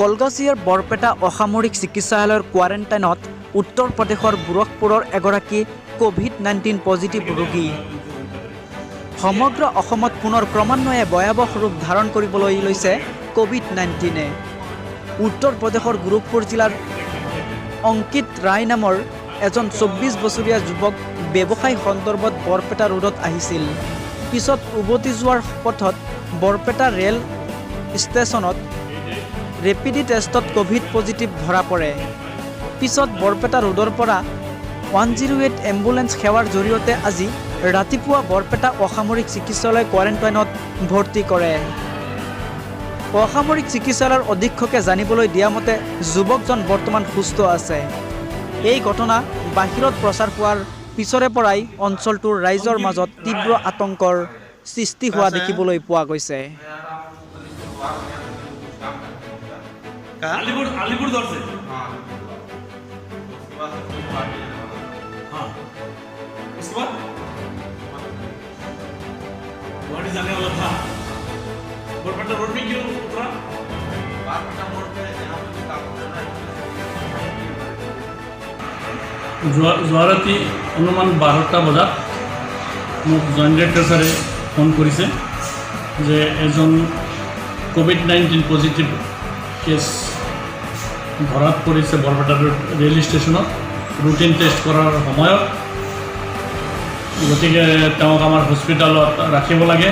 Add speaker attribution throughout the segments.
Speaker 1: কলগাছিয়াৰ বৰপেটা অসামৰিক চিকিৎসালয়ৰ কোৱাৰেণ্টাইনত উত্তৰ প্ৰদেশৰ গোৰখপুৰৰ এগৰাকী কোভিড-19 পজিটিভ ৰোগী। সমগ্ৰ অসমত পুনৰ ক্ৰমান্বয়ে ভয়াৱহ ৰূপ ধাৰণ কৰিবলৈ লৈছে কোভিড-19। উত্তৰ প্ৰদেশৰ গোৰখপুৰ জিলাৰ অংকিত ৰায় নামৰ এজন 24 বছৰীয়া যুৱক ব্যৱসায় সন্দৰ্ভত বৰপেটা ৰোডত আহিছিল। পিছত উভতি যোৱাৰ পথত বৰপেটা ৰেল ষ্টেচনত ৰেপিড টেষ্টত কোভিড পজিটিভ ধৰা পৰে। পিছত বৰপেটা ৰোডৰ পৰা 108 এম্বুলেন্স সেৱাৰ জৰিয়তে আজি ৰাতিপুৱা বৰপেটা অসামৰিক চিকিৎসালয় কোৱাৰেণ্টাইনত ভৰ্তি কৰে। অসামৰিক চিকিৎসালয়ৰ অধীক্ষকে জানিবলৈ দিয়া মতে যুৱকজন বৰ্তমান সুস্থ আছে। এই ঘটনা বাহিৰত প্ৰচাৰ হোৱাৰ পিছৰে পৰাই অঞ্চলটোৰ ৰাইজৰ মাজত তীব্ৰ আতংকৰ সৃষ্টি হোৱা দেখিবলৈ পোৱা গৈছে।
Speaker 2: अलीपुर दौर से हाँ उसके बाद गुवाहाटी जाने वाला था। बरपेटा रोड में क्यों उतरा? बरपेटा रोड पे যোৱা ৰাতি অনুমান 12টা বজাত মোক জইণ্ট ডাইৰেক্টৰ ছাৰে ফোন কৰিছে যে এজন কোভিড-19 পজিটিভ কেছ ধৰাত পৰিছে বৰপেটা ৰেল ষ্টেচনত ৰুটিন টেষ্ট কৰাৰ সময়ত। গতিকে তেওঁক আমাৰ হস্পিটেলত ৰাখিব লাগে।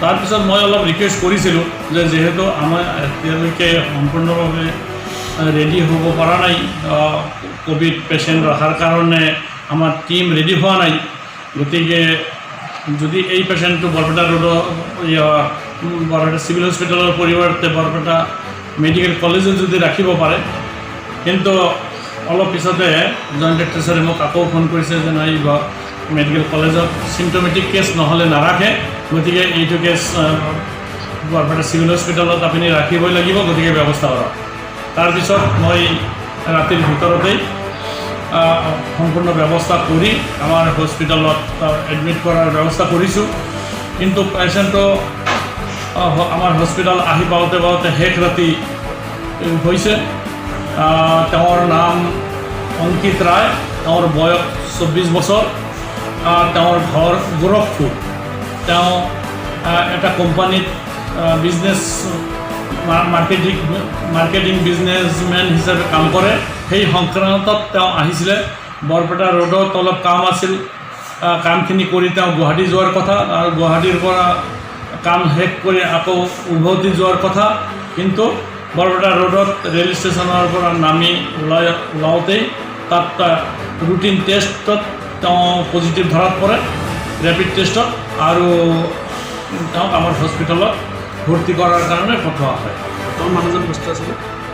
Speaker 2: তাৰপিছত মই অলপ ৰিকুৱেষ্ট কৰিছিলোঁ যে যিহেতু আমাৰ এতিয়ালৈকে সম্পূৰ্ণভাৱে ৰেডি হ'ব পৰা নাই, কোভিড পেচেণ্ট ৰখাৰ কাৰণে আমাৰ টীম ৰেডি হোৱা নাই। গতিকে যদি এই পেচেণ্টটো বৰপেটা ৰোডৰ বৰপেটা চিভিল হস্পিটেলৰ পৰিৱৰ্তে বৰপেটা মেডিকেল কলেজত যদি ৰাখিব পাৰে। কিন্তু অলপ পিছতে জইণ্ট ডাইৰেক্টৰ ছাৰে মোক আকৌ ফোন কৰিছে যে নাই মেডিকেল কলেজত চিমটমেটিক কেছ নহ'লে নাৰাখে, গতিকে এইটো কেছ বৰপেটা চিভিল হস্পিটেলত আপুনি ৰাখিবই লাগিব, গতিকে ব্যৱস্থা কৰক। তাৰপিছত মই ৰাতিৰ ভিতৰতেই সম্পূৰ্ণ ব্যৱস্থা কৰি আমাৰ হস্পিটেলত এডমিট কৰাৰ ব্যৱস্থা কৰিছোঁ। কিন্তু পেচেণ্টটো আমাৰ হস্পিটেল আহি পাওঁতে শেষ ৰাতি হৈছে। তেওঁৰ নাম অংকিত ৰায়, তেওঁৰ বয়স 24 বছৰ, তেওঁৰ ঘৰ গৰষপ। তেওঁ এটা কোম্পানীত বিজনেছ মাৰ্কেটিং বিজনেছমেন হিচাপে কাম কৰে। সেই সংক্ৰান্তত তেওঁ আহিছিলে। বৰপেটা ৰোডত অলপ কাম আছিল, কামখিনি কৰি তেওঁ গুৱাহাটী যোৱাৰ কথা আৰু গুৱাহাটীৰ পৰা কাম শেষ কৰি আকৌ উভতি যোৱাৰ কথা। কিন্তু বৰপেটা ৰোডত ৰেল ষ্টেচনৰ পৰা নামি ওলাওঁতেই তাত ৰুটিন টেষ্টত তেওঁ পজিটিভ ধৰাত পৰে, ৰেপিড টেষ্টত, আৰু তেওঁক আমাৰ হস্পিটেলত ভৰ্তি কৰাৰ কাৰণে পঠোৱা হয়। তেওঁৰ মানুহজন সুস্থ আছিলে?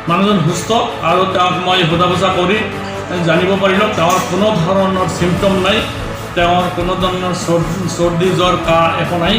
Speaker 2: মানুহজন সুস্থ, আৰু তেওঁক মই সোধা পোছা কৰি জানিব পাৰিলোঁ তেওঁৰ কোনো ধৰণৰ চিমটম নাই, তেওঁৰ কোনো ধৰণৰ চৰ্দি জ্বৰ কাহ একো নাই।